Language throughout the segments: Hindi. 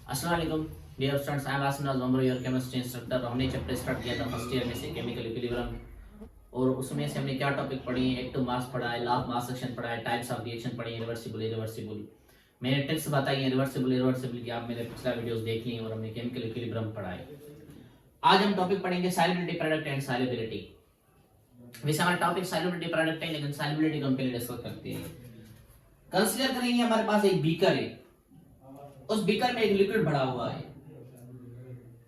अस्सलाम वालेकुम dear students, I am Asim Najam your chemistry instructor. हमने चैप्टर स्टार्ट किया था फर्स्ट ईयर में से केमिकल इक्विलिब्रियम, और उसमें से हमने क्या टॉपिक पढ़ी है, एक्टिव मास पढ़ा है, लॉ ऑफ मास एक्शन पढ़ा है, टाइप्स ऑफ रिएक्शन पढ़ी है, रिवर्सिबल इरिवर्सिबल। मैंने टिप्स बताई हैं रिवर्सिबल इरिवर्सिबल की, आप मेरे पिछला वीडियोस देख लिए, और हमने केमिकल इक्विलिब्रियम पढ़ा है। आज हम टॉपिक पढ़ेंगे सॉल्युबिलिटी प्रोडक्ट एंड सॉल्युबिलिटी। वैसे हमारा टॉपिक सॉल्युबिलिटी प्रोडक्ट है, लेकिन सॉल्युबिलिटी को हम पहले डिस्कस करते हैं। कंसीडर करेंगे हमारे पास एक बीकर है, उस बीकर में एक लिक्विड भरा हुआ है,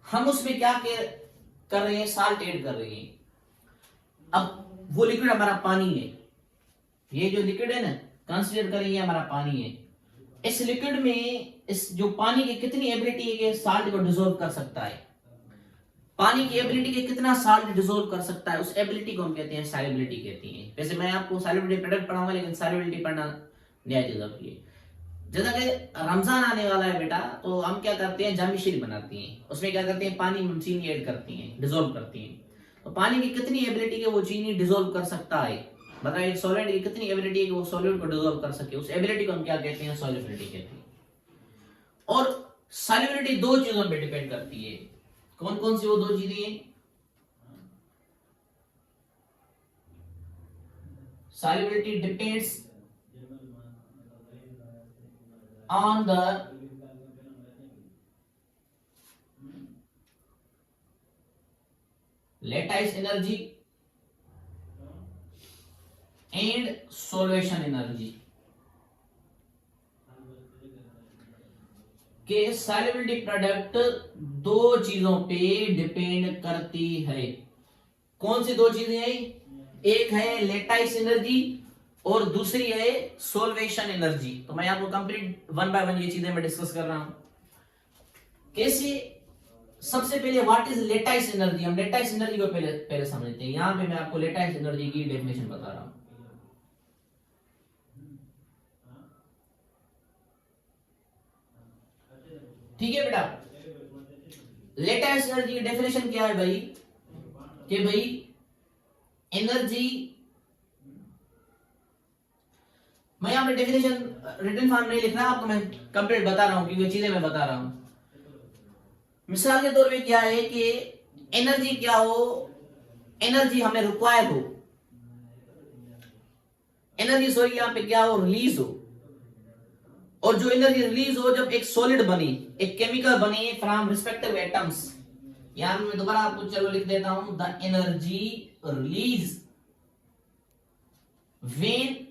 हम उसमें क्या कर रहे हैं, साल्ट ऐड कर रहे हैं। अब वो लिक्विड हमारा पानी है, ये जो लिक्विड है ना, कंसीडर करें ये हमारा पानी है। इस लिक्विड में इस जो पानी की कितनी एबिलिटी है कि साल्ट को डिसॉल्व कर सकता है, पानी की एबिलिटी के कितना साल्ट डिसॉल्व कर सकता है, उस एबिलिटी को हम कहते हैं सॉल्युबिलिटी कहते हैं। वैसे मैं आपको सॉल्युबिलिटी प्रोडक्ट पढ़ाऊंगा, लेकिन सॉल्युबिलिटी पढ़ना नया जरूरी है। जैसा कि रमजान आने वाला है बेटा, तो हम क्या करते हैं, जामी शीर बनाती हैं, उसमें क्या करते हैं, पानी में चीनी ऐड करती हैं, डिसॉल्व करती हैं। तो पानी की कितनी एबिलिटी है वो चीनी डिसॉल्व कर सकता है, बताइए सॉलिड की कितनी एबिलिटी है कि वो सॉलिड को डिसॉल्व कर सके, उस एबिलिटी को हम क्या कहते हैं, सॉल्युबिलिटी कहते हैं। और सॉल्युबिलिटी दो चीजों पर डिपेंड करती है। कौन कौन सी वो दो चीजें हैं? Solubility depends on the lattice energy and solution energy के सॉल्युबिलिटी प्रोडक्ट दो चीजों पे डिपेंड करती है। कौन सी दो चीजें हैं? एक है लेटाइस एनर्जी और दूसरी है सोल्वेशन एनर्जी। तो मैं आपको कंप्लीट वन बाय वन ये चीजें मैं डिस्कस कर रहा हूं। कैसे? सबसे पहले व्हाट इज लेटाइस एनर्जी, हम लेटाइस एनर्जी को पहले समझते हैं। यहां पे मैं आपको लेटाइस एनर्जी की डेफिनेशन बता रहा हूं। ठीक है बेटा, लेटाइस एनर्जी की डेफिनेशन क्या है भाई, कि भाई एनर्जी, मैं यहां पे डेफिनेशन रिटन फॉर्म नहीं लिख रहा, आपको मैं कंप्लीट बता रहा हूं, क्योंकि चीजें मैं बता रहा हूं। मिसाल के तौर पे क्या है कि एनर्जी क्या हो, एनर्जी हमें रिक्वायर हो, एनर्जी सॉरी यहां पे क्या हो, रिलीज हो। और जो एनर्जी रिलीज हो जब एक सॉलिड बनी, एक केमिकल बनी फ्रॉम रिस्पेक्टिव एटम्स, यहां मैं दोबारा आपको चलो लिख देता हूं, the energy release when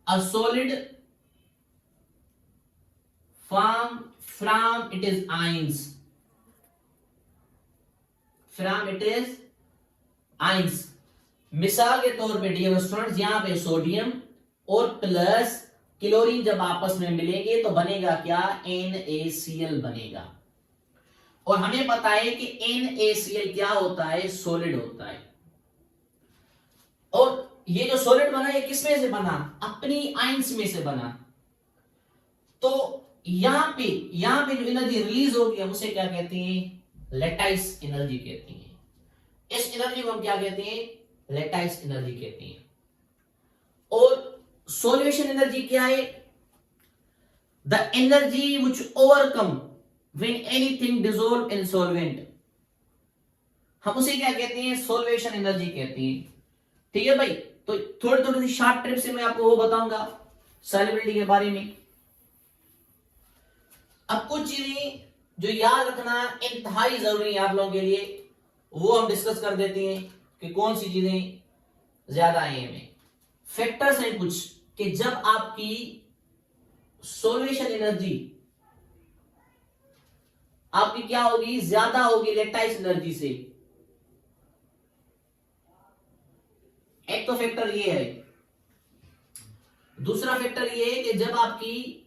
a solid from it is ions, from it is ions। मिसाल के तौर पे डियर स्टूडेंट्स, यहां पे सोडियम और प्लस क्लोरीन जब आपस में मिलेंगे तो बनेगा क्या, NaCl बनेगा। और हमें पता है कि NaCl क्या होता है, सॉलिड होता है। और ये जो सॉलिड बना ये किसमें से बना, अपनी आयंस में से बना। तो यहां पे जो एनर्जी रिलीज होगी हम उसे क्या कहते हैं, लेटाइस एनर्जी कहते हैं। इस एनर्जी को हम क्या कहते हैं, लेटाइस एनर्जी कहते हैं। और सॉल्यूशन एनर्जी क्या है, the energy which overcome when anything dissolve in solvent, हम उसे क्या कहते हैं, सॉल्वेशन एनर्जी कहते हैं। ठीक है भाई, तो थोड़ी थोड़ी सी शॉर्ट ट्रिप से मैं आपको वो बताऊंगा सॉल्युबिलिटी के बारे में। अब कुछ चीजें जो याद रखना इंतहाई जरूरी है आप लोगों के लिए, वो हम डिस्कस कर देते हैं कि कौन सी चीजें ज्यादा है। हमें फैक्टर्स हैं कुछ कि जब आपकी सॉल्यूशन एनर्जी आपकी क्या होगी, ज्यादा होगी लेटाइस एनर्जी से। एक तो फैक्टर ये है, दूसरा फैक्टर ये है कि जब आपकी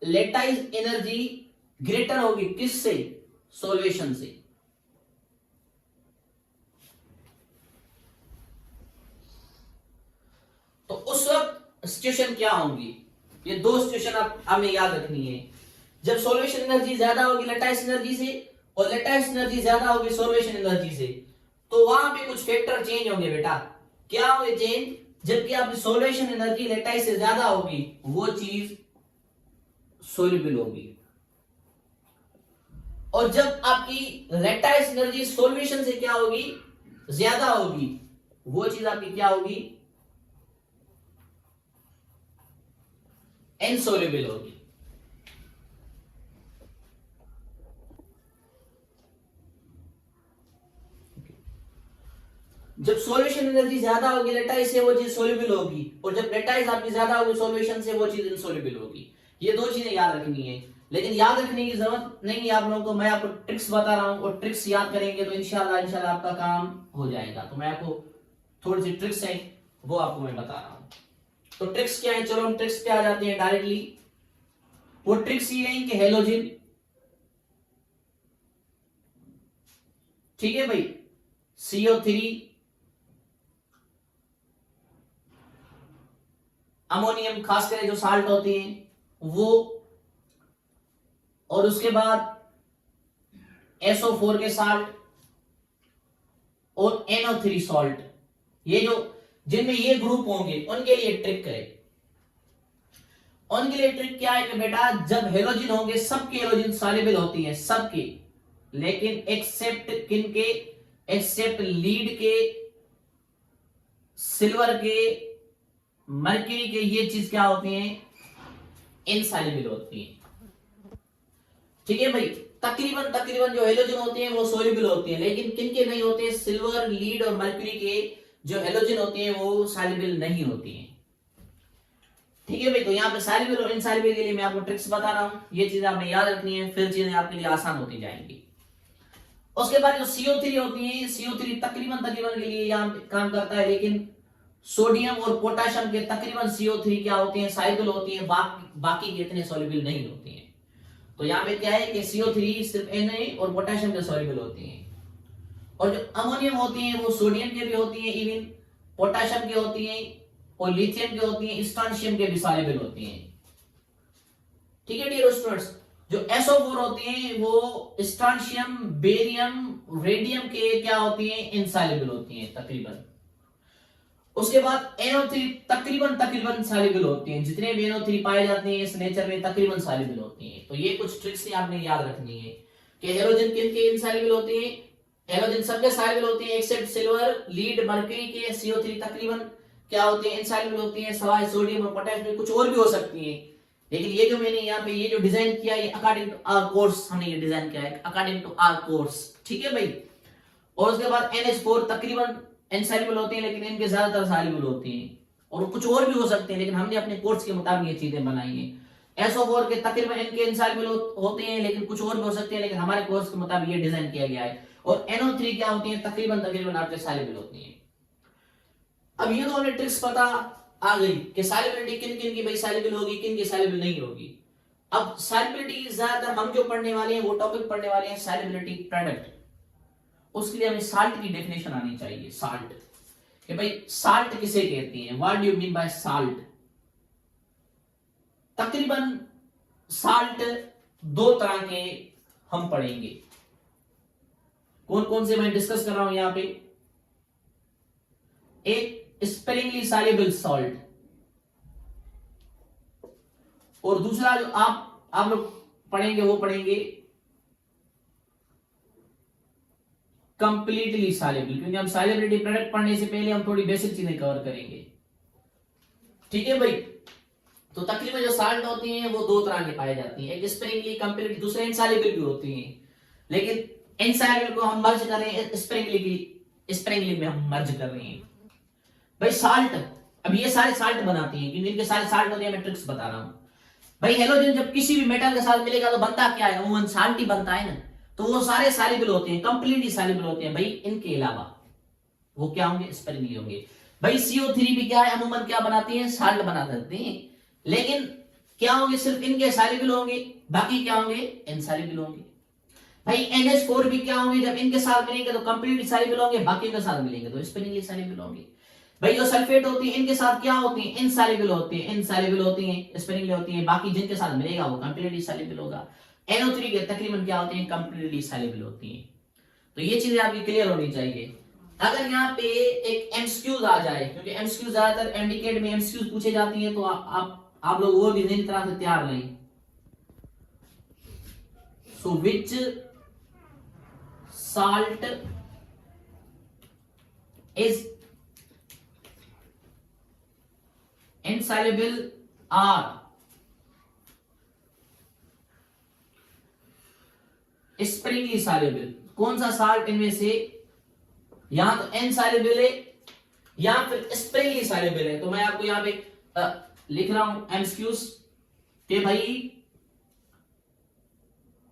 लेटाइस एनर्जी ग्रेटर होगी किससे, सॉल्वेशन से। तो उस वक्त सिचुएशन क्या होंगी, ये दो सिचुएशन आप हमें याद रखनी है। जब सॉल्वेशन एनर्जी ज्यादा होगी लेटाइस एनर्जी से, और लेटाइस एनर्जी ज्यादा होगी सॉल्वेशन एनर्जी से, तो वहां पे कुछ फैक्टर चेंज होंगे बेटा। क्या होंगे चेंज, जबकि आपकी सोल्यूशन एनर्जी लेटाइस से ज्यादा होगी, वो चीज सोल्यूबल होगी। और जब आपकी लेटाइस एनर्जी सॉल्यूशन से क्या होगी, ज्यादा होगी, वो चीज आपकी क्या होगी, इनसॉल्युबल होगी। जब सॉल्यूशन एनर्जी ज्यादा होगी लेटाइस से, वो चीज सोल्यूबल होगी, और जब लेटाइस आपकी ज्यादा होगी सॉल्यूशन से, वो चीज इनसॉल्युबल होगी। ये दो चीजें याद रखनी है, लेकिन याद रखने की जरूरत नहीं है आप लोगों को, मैं आपको ट्रिक्स बता रहा हूं, और ट्रिक्स याद करेंगे तो इंशाल्लाह आपका काम हो जाएगा। तो मैं आपको थोड़ी सी ट्रिक्स है वो आपको मैं बता रहा हूं। तो ट्रिक्स क्या है, चलो हम ट्रिक्स पे आ जाते हैं डायरेक्टली। वो ट्रिक्स ये है कि हेलोजन, ठीक है भाई, CO3, अमोनियम, खास करके जो साल्ट होती हैं वो, और उसके बाद SO4 के साल्ट और NO3 सॉल्ट, ये जो जिनमें ये ग्रुप होंगे उनके लिए ट्रिक करें। उनके लिए ट्रिक क्या है कि बेटा जब हेलोजन होंगे, सबके हेलोजन सॉल्युबल होती हैं सबके, लेकिन एक्सेप्ट किनके, एक्सेप्ट लीड के, सिल्वर के, मर्क्यूरी के, ये चीज क्या होती हैं, इनसॉल्युबल होती हैं। ठीक है भाई, तकरीबन तकरीबन जो हेलोजन होते हैं वो सोल्यूबल होती हैं, लेकिन किनके नहीं होते, सिल्वर, लीड और मर्क्यूरी के जो हेलोजन होते हैं वो सॉल्युबल नहीं होती हैं। ठीक है भाई, तो यहाँ पे सॉल्युबल और इनसॉल्युबल के लिए मैं आपको ट्रिक्स बता रहा हूं, ये चीजें आपने याद रखनी है, फिर चीजें आपके लिए आसान होती जाएंगी। उसके बाद जो CO3 होती है, CO3 तकरीबन तकरीबन के लिए यहाँ काम करता है, लेकिन सोडियम और पोटेशियम के तकरीबन CO3 क्या होती है, सॉल्युबल होती है, बाकी के इतने सॉल्युबल नहीं होती हैं। तो यहाँ पे क्या है कि CO3 सिर्फ Na और पोटेशियम के सॉल्युबल होती हैं, और जो अमोनियम होती है वो सोडियम के भी होती है, इवन पोटेशियम के होती हैं, और लिथियम के होती हैं, स्ट्रोंशियम के भी सॉल्युबल होती हैं। ठीक है डियर स्टूडेंट्स, जो SO4 होती हैं वो स्ट्रोंशियम, बेरियम, रेडियम के क्या होती हैं, इनसॉल्युबल होती हैं तकरीबन। उसके बाद NO3 तकरीबन तकरीबन सॉल्युबल होती हैं, जितने भी NO3 पाए जाते हैं इस नेचर में तकरीबन सॉल्युबल होती हैं। तो ये कुछ ट्रिक्स आपने याद रखनी है कि हेलोजन किन के इनसॉल्युबल होती हैं, हेलोजन सबके सॉल्युबल होती हैं एक्सेप्ट सिल्वर, लीड, मर्क्यूरी के, CO3 तकरीबन क्या होती है, इनसॉल्युबल होती हैं, सवाए सोडियम और पोटेशियम, कुछ और भी हो सकती हैं, लेकिन ये जो मैंने यहाँ पे ये जो डिजाइन किया है अकॉर्डिंग टू आवर कोर्स, हमने ये डिजाइन किया है अकॉर्डिंग टू आवर कोर्स। ठीक है भाई, और उसके बाद NH4 तकरीबन इनसॉल्युबल होती हैं, लेकिन इनके ज्यादातर सॉल्युबल होती हैं, और कुछ और भी हो सकते हैं, लेकिन हमने अपने कोर्स के मुताबिक ये चीजें बनाई हैं। SO4 के तकरीबन इनके इनसॉल्युबल होते हैं, लेकिन कुछ और भी हो सकते हैं, लेकिन हमारे कोर्स के मुताबिक ये डिजाइन किया गया है। और NO3 क्या होती है, तकरीबन तकरीबन आपके सॉल्युबल होती है। अब ये तो हमें ट्रिक्स पता आ गई कि सॉल्युबिलिटी किन किन की भाई सॉल्युबल होगी, किन की सॉल्युबल नहीं होगी। अब सॉल्युबिलिटी ज्यादातर हम जो पढ़ने वाले हैं वो टॉपिक पढ़ने वाले हैं सॉल्युबिलिटी प्रोडक्ट, उसके लिए हमें साल्ट की डेफिनेशन आनी चाहिए। साल्ट कि भाई साल्ट किसे कहते हैं, what do you mean by salt. तकरीबन साल्ट दो तरह के हम पढ़ेंगे, कौन कौन से मैं डिस्कस कर रहा हूं यहां पे। एक स्पेरिंगली सॉल्युबल सॉल्ट, और दूसरा जो आप लोग पढ़ेंगे वो पढ़ेंगे कंप्लीटली सॉल्युबल, क्योंकि हम सॉल्युबिलिटी प्रोडक्ट पढ़ने से पहले हम थोड़ी बेसिक चीजें कवर करेंगे। ठीक है भाई, तो तकरीबन जो साल्ट होती हैं वो दो तरह की पाई जाती हैं, एक स्पेरिंगली कंप्लीट, दूसरे इनसॉल्युबल भी होती हैं, लेकिन इनसॉल्युबल को हम मर्ज कर रहे हैं स्पेरिंगली में हम मर्ज कर रहे हैं। भाई साल्ट, अब ये सारे साल्ट बनाते हैं, क्योंकि इनके सारे साल्ट होते हैं, मैं ट्रिक्स बता रहा हूं। भाई हेलोजन जब किसी भी मेटल के साथ मिलेगा तो बनता क्या है, वो साल्ट ही बनता है ना, तो वो सारे सॉल्युबल होते हैं, कंप्लीटली सॉल्युबल होते हैं। भाई इनके अलावा वो क्या होंगे, स्पेरिंगली होंगे। भाई CO3 भी क्या है, अमूमन क्या बनाती है, साल्ट बना सकते हैं, लेकिन क्या होंगे, सिर्फ इनके सॉल्युबल होंगे, बाकी क्या होंगे, इनसॉल्युबल होंगे। भाई NH4 भी क्या होंगे, जब इनके साथ मिलेंगे तो कंप्लीटली सॉल्युबल होंगे, बाकी के साथ मिलेंगे तो स्पेरिंगली सॉल्युबल होंगे। भाई जो सल्फेट होती है इनके साथ क्या होती है, इनसॉल्युबल होती है, इनसॉल्युबल होती है, स्पेरिंगली होती है, बाकी जिनके साथ मिलेगा वो कंप्लीटली सॉल्युबल होगा। NO3 के तकरीबन क्या होती है, कंप्लीटली सॉल्युबल होती है। तो ये चीजें आपकी क्लियर होनी चाहिए, अगर यहाँ पे एक एमसीक्यूज आ जाए, क्योंकि एमसीक्यूज ज्यादातर एमडीकेट में एमसीक्यूज पूछे जाती है, तो आप लोग वो भी नई तरह से तैयार रहें। सो विच salt is insoluble or Sprüngli soluble, कौन सा साल्ट इनमें से यहां तो इनसॉल्युबल है या फिर स्प्रिंगली soluble है। तो मैं आपको यहां पे लिख रहा हूं एमसीक्यूज के भाई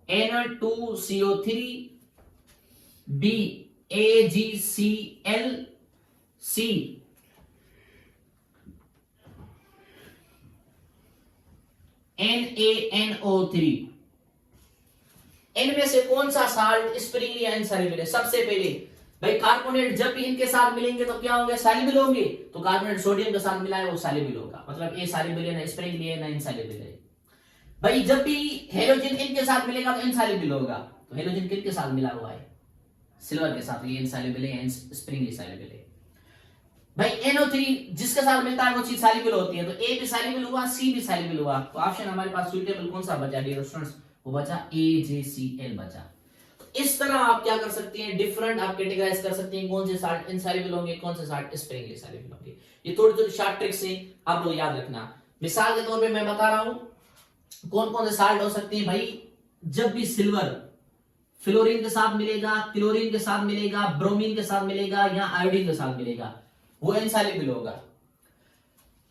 Na2CO3 B AgCl C NaNO3, इनमें से कौन सा साल्ट स्प्रिंगली या इनसॉल्युबल है? सबसे पहले भाई कार्बोनेट जब भी इनके साथ मिलेंगे तो क्या होंगे? सॉल्युबल होंगे। तो कार्बोनेट सोडियम के साथ मिला है वो सॉल्युबल होगा, मतलब ए सॉल्युबल है, ना स्प्रिंगली है ना इनसॉल्युबल है। भाई जब भी हेलोजन इनके साथ मिलेगा तो इनसॉल्युबल होगा। तो हेलोजन किसके साथ मिला हुआ है? सिल्वर के साथ, ये इनसॉल्युबल है, स्प्रिंगली सॉल्युबल है। भाई NO3 जिसके साथ मिलता है वो चीज सॉल्युबल होती है, तो A भी सॉल्युबल हुआ, C भी सॉल्युबल हुआ। तो ऑप्शन हमारे पास सुइटेबल कौन सा बचा डियर स्टूडेंट्स? वो बचा AgCl बचा। तो इस तरह आप क्या कर सकते हैं, डिफरेंट आप कैटेगराइज कर सकते हैं कौन से साल्ट इनसॉल्युबल होंगे, कौन से साल्ट स्प्रिंगली सॉल्युबल होंगे। ये थोड़ी थोड़ी शॉर्ट ट्रिक्स हैं, आप लोग याद रखना। मिसाल के तौर पे मैं बता रहा हूं कौन कौन से साल्ट हो सकते हैं। भाई जब भी सिल्वर फ्लोरीन के साथ मिलेगा, क्लोरीन के साथ मिलेगा, ब्रोमीन के साथ मिलेगा या आयोडीन के साथ मिलेगा, वो इनसॉल्युबल होगा।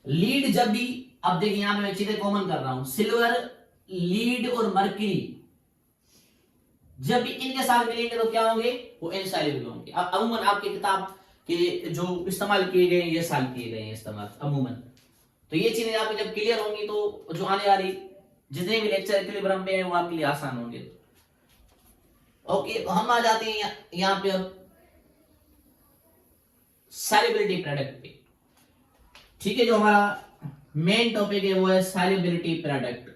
लीड जब भी, अब देखिए यहां पे मैं चीजें कॉमन कर रहा हूं, सिल्वर, लीड और मर्क्यूरी जब भी इनके साथ मिलेंगे तो क्या होंगे? वो इनसॉल्युबल होंगे। अब अमूमन आपकी किताब के जो इस्तेमाल किए गए ये साल किए गए हैं इस्तेमाल अमूमन। तो ये चीजें आपको जब क्लियर होंगी तो जो आने वाली जितने भी लेक्चर इक्विलिब्रियम में है वो आपके लिए आसान होंगे। ओके, तो हम आ जाते हैं यहां पे अब सॉल्युबिलिटी प्रोडक्ट पे। ठीक है, जो हमारा मेन टॉपिक है वो है solubility product.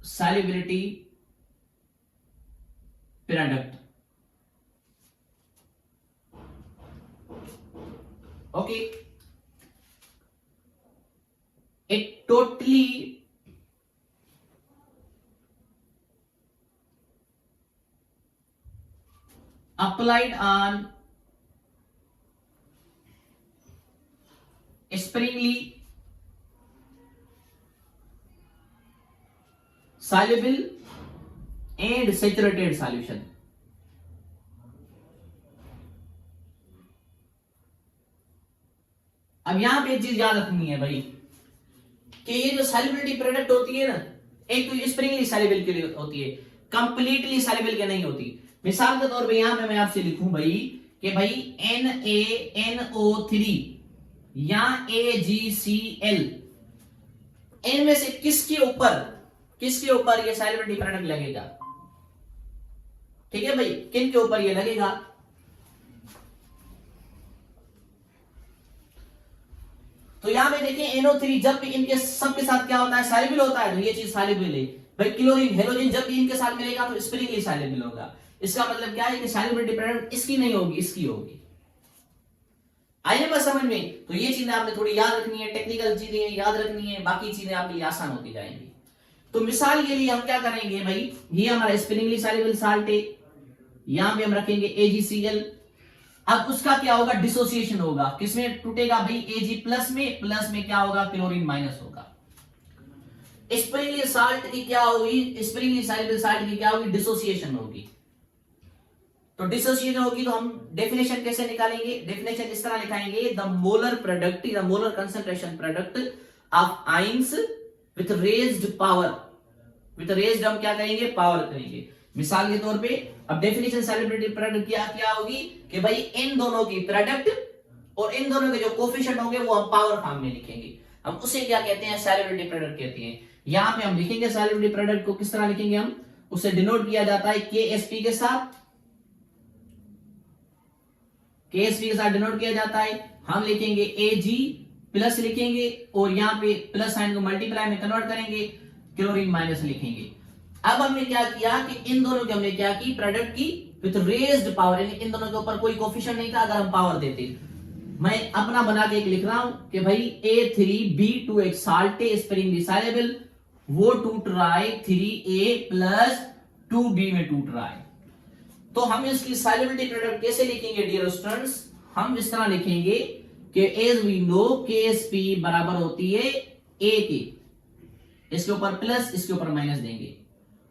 Solubility product, okay, it totally applied on springly soluble and saturated solution। अब यहां पे एक चीज याद रखनी है भाई कि ये जो सॉल्युबिलिटी प्रोडक्ट होती है ना, एक तो स्प्रिंगली सॉल्युबल के लिए होती है, कंप्लीटली सॉल्युबल के नहीं होती। मिसाल के तौर पे यहां पे मैं आपसे लिखूं भाई कि भाई NaNO3 या AgCl, इनमें से किसके ऊपर ये सॉल्युबिलिटी प्रोडक्ट लगेगा? ठीक है भाई, किन के ऊपर ये लगेगा? तो यहां पे देखिए NO3 जब भी इनके सबके साथ क्या होता है? सॉल्युबल होता है, तो ये चीज सॉल्युबल है। भाई क्लोरीन, हेलोजन जब भी इनके साथ मिलेगा तो स्प्रिंगली सॉल्युबल होगा। इसका मतलब क्या है कि सॉल्युबिलिटी प्रोडक्ट इसकी नहीं होगी, इसकी होगी। आइए बस समझ में। तो ये चीजें आपने थोड़ी याद रखनी है, टेक्निकल चीजें याद रखनी है, बाकी चीजें आपके लिए आसान होती जाएंगी। तो मिसाल के लिए हम क्या करेंगे भाई, ये हमारा स्प्रिंगली सॉल्युबल साल्ट है, यहां पे हम रखेंगे AgCl। अब उसका क्या होगा? डिसोसिएशन होगा। किसमें टूटेगा भाई? Ag प्लस में क्या होगा? क्लोरीन माइनस होगा। स्प्रिंगली साल्ट की क्या होगी? स्प्रिंगली सॉल्युबल साल्ट की क्या होगी? डिसोसिएशन होगी। तो डिसोसिएशन होगी तो हम डेफिनेशन कैसे निकालेंगे? डेफिनेशन इस तरह लिखाएंगे, the molar product, the molar concentration product of ions with raised power. With raised हम क्या करेंगे? पावर करेंगे। मिसाल के तौर पे अब डेफिनेशन सॉल्युबिलिटी प्रोडक्ट क्या होगी कि भाई इन दोनों की प्रोडक्ट और इन दोनों के जो कोफिशिएंट होंगे वो हम पावर फॉर्म में लिखेंगे। हम उसे क्या कहते हैं? सॉल्युबिलिटी प्रोडक्ट कहते हैं। यहां पे हम लिखेंगे सॉल्युबिलिटी प्रोडक्ट को किस तरह लिखेंगे? हम उसे डिनोट किया जाता है KSP के साथ, KSP के साथ डिनोट किया जाता है। हम लिखेंगे Ag प्लस लिखेंगे और यहां पे प्लस साइन को मल्टीप्लाई में कन्वर्ट करेंगे, क्लोरीन माइनस लिखेंगे। अब हमने क्या किया कि इन दोनों की हमने क्या की, प्रोडक्ट की विथ रेज्ड पावर, यानी इन दोनों के ऊपर कोई कोफिशिएंट नहीं था अगर हम पावर देते। मैं अपना बना के एक लिख रहा हूं कि भाई A3B2 एक साल्टे स्प्रिंगली सॉल्युबल, वो टूट रहा है 3A प्लस 2B में टूट रहा है। तो हम इसकी सॉल्युबिलिटी प्रोडक्ट कैसे लिखेंगे डियर स्टूडेंट्स, हम इस तरह लिखेंगे कि एज वी नो KSP बराबर होती है A की, इसके ऊपर प्लस इसके ऊपर माइनस देंगे,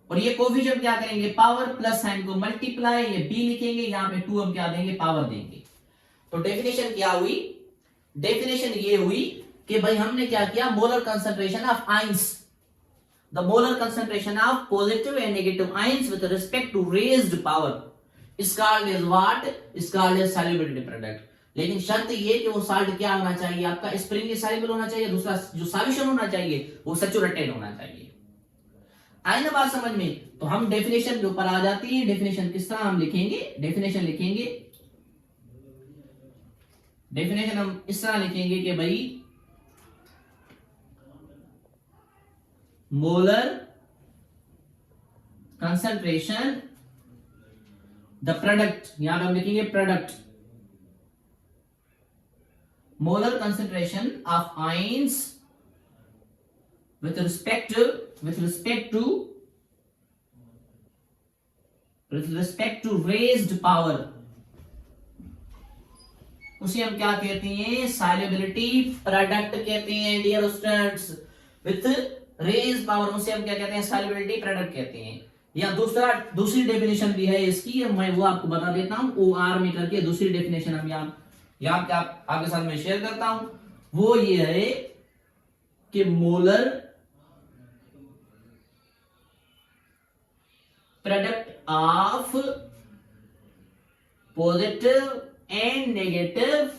और ये कोफिशिएंट क्या करेंगे, पावर, प्लस साइन को मल्टीप्लाई, ये B लिखेंगे, यहां पे 2 हम क्या देंगे, पावर देंगे। तो डेफिनेशन क्या हुई, डेफिनेशन ये हुई कि भाई हमने क्या किया, molar concentration of ions, the molar concentration of positive and negative ions with respect to raised power is called as what, is called as solubility product। लेकिन शर्त ये कि वो साल्ट क्या होना चाहिए, आपका स्प्रिंगली सॉल्युबल होना चाहिए, दूसरा जो सॉल्यूशन होना चाहिए वो सैचुरेटेड होना चाहिए। आई ना बात समझ में। तो हम डेफिनेशन के ऊपर आ जाती है, डेफिनेशन किस तरह हम लिखेंगे, डेफिनेशन लिखेंगे, डेफिनेशन हम इस तरह लिखेंगे कि भाई मोलर कंसंट्रेशन द प्रोडक्ट, यहां पे हम लिखेंगे product, molar concentration of ions with respect to raised power, उसे हम क्या कहते हैं, सॉल्युबिलिटी प्रोडक्ट कहते हैं dear students. With raise power उसे हम क्या कहते हैं, सॉल्युबिलिटी प्रोडक्ट कहते हैं। या दूसरी डेफिनेशन भी है इसकी, मैं वो आपको बता देता हूं, OR मीटर की दूसरी डेफिनेशन हम यहाँ पे आपके साथ में शेयर करता हूं। वो ये है कि molar product of positive and negative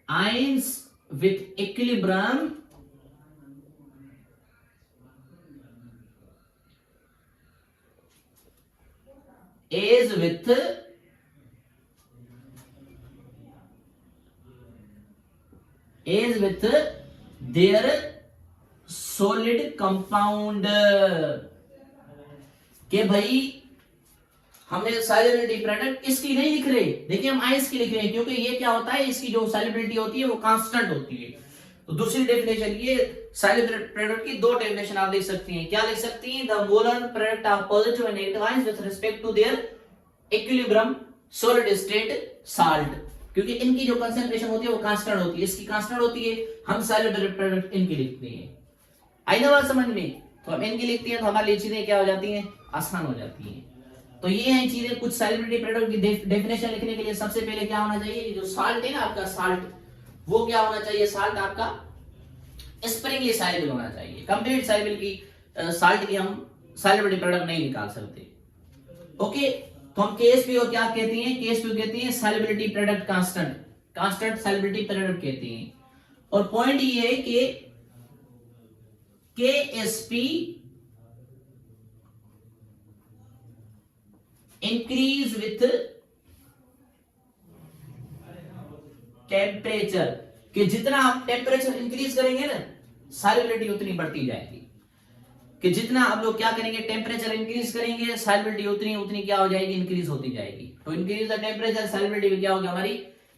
ions with equilibrium is with their solid compound, के भाई हमने सॉल्युबिलिटी प्रोडक्ट इसकी नहीं लिख रहे, देखिए हम आयंस की लिख रहे हैं, क्योंकि ये क्या होता है, इसकी जो सॉल्युबिलिटी होती है वो कांस्टेंट होती है। तो दूसरी डेफिनेशन ये सॉल्युबिलिटी प्रोडक्ट की दो डेफिनेशन आप लिख सकती हैं, क्या लिख सकती हैं, the molar product of positive and negative ions with respect to their equilibrium solid state salt, क्योंकि इनकी जो कंसंट्रेशन होती है वो कांस्टेंट होती है, इसकी कांस्टेंट होती है, हम सॉल्युबिलिटी प्रोडक्ट इनकी लिखते हैं। आई ना बात समझ में। तो हम इनकी लिखते हैं तो हमारी चीजें क्या हो जाती हैं, आसान हो जाती हैं। तो ये हैं चीजें कुछ सॉल्युबिलिटी प्रोडक्ट की डेफिनेशन लिखने के लिए सबसे पहले क्या होना चाहिए, जो साल्ट है ना आपका साल्ट, वो क्या होना चाहिए, साल्ट आपका स्प्रिंगली सॉल्युबल होना चाहिए। कंप्लीट सॉल्युबल की साल्ट की हम सॉल्युबिलिटी प्रोडक्ट नहीं निकाल सकते। ओके, तो हम केएसपी को क्या कहते हैं, केएसपी कहते हैं solubility product constant, constant solubility product कहते हैं। और पॉइंट ये है कि केएसपी इंक्रीज विथ टेम्परेचर, कि जितना हम टेम्परेचर इंक्रीज करेंगे ना सॉल्युबिलिटी उतनी बढ़ती जाएगी, कि जितना आप लोग क्या करेंगे, टेम्परेचर इंक्रीज करेंगे सॉल्युबिलिटी उतनी उतनी क्या हो जाएगी, इंक्रीज होती जाएगी। तो इंक्रीज द टेम्परेचर सॉल्युबिलिटी भी क्या होगी हमारी,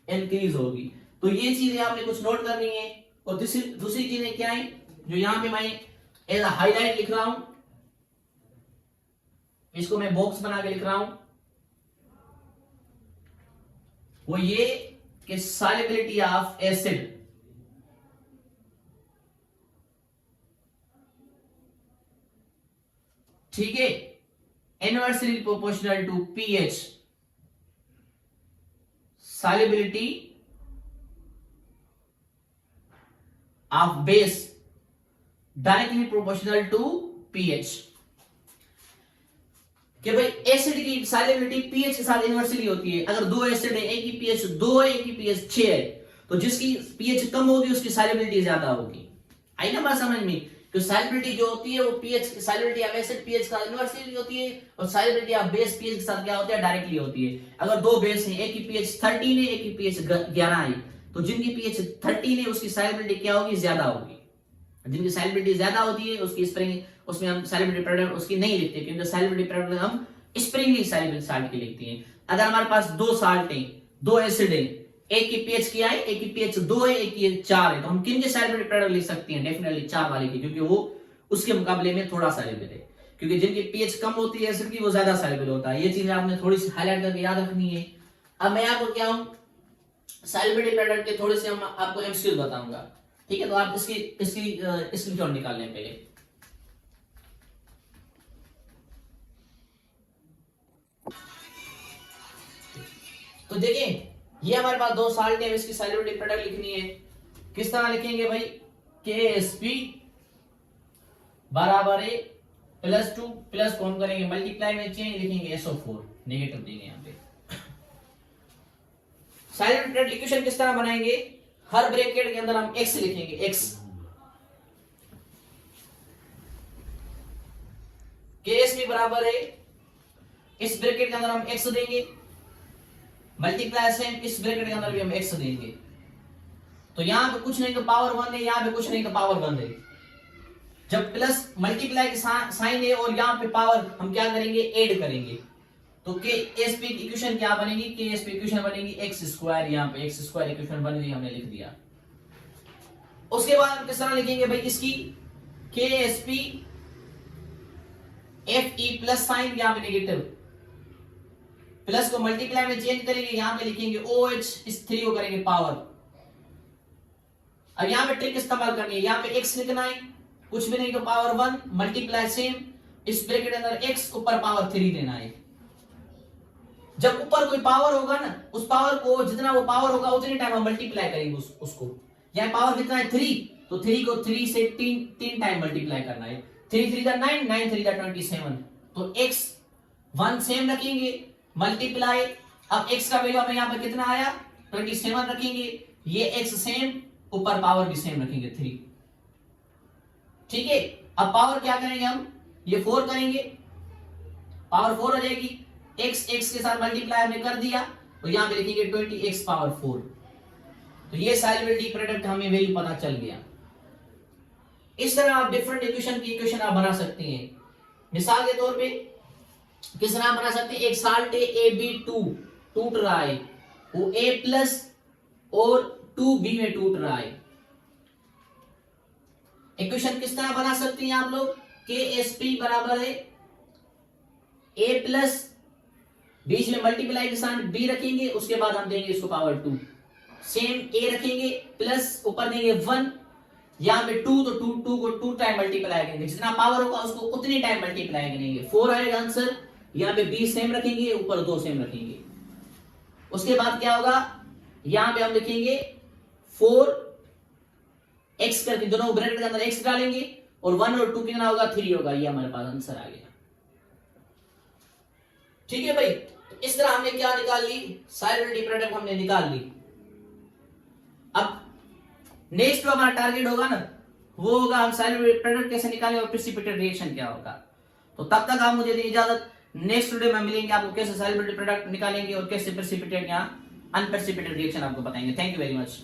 इंक्रीज होगी। तो ये चीजें आपने कुछ नोट करनी है। और दूसरी चीजें क्या है, जो यहां पे मैं एज हाईलाइट लिख रहा हूं, इसको मैं बॉक्स बना के लिख रहा हूं, वो ये कि सॉल्युबिलिटी ऑफ एसिड ठीक है, inversely proportional to pH, solubility of base directly proportional to pH, कि भाई एसिड की सॉल्युबिलिटी पीएच के साथ इनवर्सली होती है। अगर दो एसिड है, एक की पीएच 2 है, एक की पीएच 6 है, तो जिसकी पीएच कम होगी उसकी सॉल्युबिलिटी ज्यादा होगी। आई ना बात समझ में। तो सॉल्युबिलिटी जो होती है वो pH, solubility of acid pH का इनवर्सली होती है, और सॉल्युबिलिटी ऑफ बेस पीएच के साथ क्या होती है, डायरेक्टली होती है। अगर दो बेस हैं, एक की पीएच 13 है, एक की पीएच 11 है, तो जिनकी पीएच 13 है उसकी सॉल्युबिलिटी क्या होगी, ज्यादा होगी। जिनकी सॉल्युबिलिटी ज्यादा होती है उसकी स्प्रिंग, उसमें हम सॉल्युबिलिटी प्रोडक्ट उसकी नहीं लिखते, क्योंकि सॉल्युबिलिटी प्रोडक्ट हम स्प्रिंगली सॉल्युबल साल्ट की लिखते हैं। अगर हमारे पास दो साल्ट हैं, दो एसिड है, एक की पीएच क्या है, एक की पीएच 2 है, एक की 4 है, तो हम किन के सॉल्युबिलिटी प्रोडक्ट लिख सकते हैं? डेफिनेटली 4 वाले की, क्योंकि वो उसके मुकाबले में थोड़ा सॉल्युबल है। क्योंकि जिनकी पीएच कम होती है एसिड की, वो ज्यादा सॉल्युबल होता है। ये चीज आपने थोड़ी सी हाईलाइट करके याद रखनी है। अब मैं आपको क्या हूं, सॉल्युबिलिटी प्रोडक्ट के थोड़े से हम आपको एमसीक्यूज बताऊंगा, ठीक है? तो आप इसकी स्क्रीनशॉट निकाल लें पहले। तो देखिए ये हमारे पास दो साल्ट है, इसकी सॉल्युबिलिटी प्रोडक्ट लिखनी है। किस तरह लिखेंगे भाई? KSP बराबर है +2 प्लस कौन करेंगे मल्टीप्लाई में चेंज लिखेंगे SO4 नेगेटिव देंगे यहां पे। सॉल्युबिलिटी प्रोडक्ट इक्वेशन किस तरह बनाएंगे? हर ब्रैकेट के अंदर हम x लिखेंगे, x KSP बराबर है, इस ब्रैकेट के अंदर हम x देंगे, मल्टीप्लाई सेम इस ब्रैकेट के अंदर भी हम x देंगे। तो यहां पे कुछ नहीं तो पावर 1 है, यहां पे कुछ नहीं तो पावर 1 है। जब प्लस मल्टीप्लाई के साइन है और यहां पे पावर हम क्या करेंगे? ऐड करेंगे। तो KSP की इक्वेशन क्या बनेगी? KSP इक्वेशन बनेगी x², यहां पे x² इक्वेशन बन गई, हमने लिख दिया। उसके बाद हम किस तरह लिखेंगे भाई इसकी? KSP Fe प्लस साइन यहां पे नेगेटिव, प्लस को मल्टीप्लाई में चेंज करेंगे, यहां पे लिखेंगे OH, इस 3 को करेंगे पावर। अब यहां पे ट्रिक इस्तेमाल करनी है, यहां पे x लिखना है, कुछ भी नहीं तो पावर 1 मल्टीप्लाई सेम इस ब्रैकेट के अंदर x ऊपर पावर 3 देना है। जब ऊपर कोई पावर होगा ना, उस पावर को जितना वो पावर होगा उतनी टाइम हम मल्टीप्लाई करेंगे उसको। यहां पावर कितना है? 3, तो 3 को 3 से 3 टाइम मल्टीप्लाई करना है। 3 3 9, 9 3 27, तो x 1 सेम रखेंगे, मल्टीप्लाई, अब x का वैल्यू हमें यहां पर कितना आया? 27 रखेंगे, ये x सेम, ऊपर पावर भी सेम रखेंगे 3, ठीक है? अब पावर क्या करेंगे हम? ये 4 करेंगे, पावर 4 हो जाएगी, x x के साथ मल्टीप्लाई हमने कर दिया, तो यहां पे लिखेंगे 20x पावर 4। तो ये सॉल्युबिलिटी प्रोडक्ट हमें वैल्यू पता चल गया। इस तरह आप डिफरेंट इक्वेशन की इक्वेशन आप बना सकते हैं। मिसाल के तौर पे किस तरह बना सकते हैं? एक साल्ट है AB2 टूट रहा है, वो A प्लस और 2B में टूट रहा है। इक्वेशन किस तरह बना सकते हैं आप लोग? KSP बराबर है A प्लस, बीच में मल्टीप्लाई के साथ B रखेंगे, उसके बाद हम देंगे इसको पावर 2, सेम A रखेंगे, प्लस ऊपर देंगे 1, यहां पे 2, तो 2 को 2 टाइम मल्टीप्लाई करेंगे, जितना पावर होगा उसको उतनी टाइम मल्टीप्लाई करेंगे, 4 आएगा आंसर। यहां पे B सेम रखेंगे, ऊपर 2 सेम रखेंगे। उसके बाद क्या होगा? यहां पे हम लिखेंगे 4 x करके दोनों ब्रैकेट के अंदर x डालेंगे, और 1 और 2 कितना होगा? 3 होगा। ये हमारे पास आंसर आ गया, ठीक है भाई? तो इस तरह हमने क्या निकाल ली? सॉल्युबिलिटी प्रोडक्ट हमने निकाल ली। अब नेक्स्ट जो हमारा टारगेट होगा ना, वो होगा हम सॉल्युबिलिटी प्रोडक्ट कैसे निकालें और प्रेसिपिटेट रिएक्शन क्या होगा। तो तब तक आप मुझे दीजिए इजाजत, नेक्स्ट वीडियो में मिलेंगे, आपको कैसे सॉल्युबिलिटी प्रोडक्ट निकालेंगे और कैसे प्रेसिपिटेट या अनप्रेसिपिटेट रिएक्शन आपको बताएंगे। Thank you very much.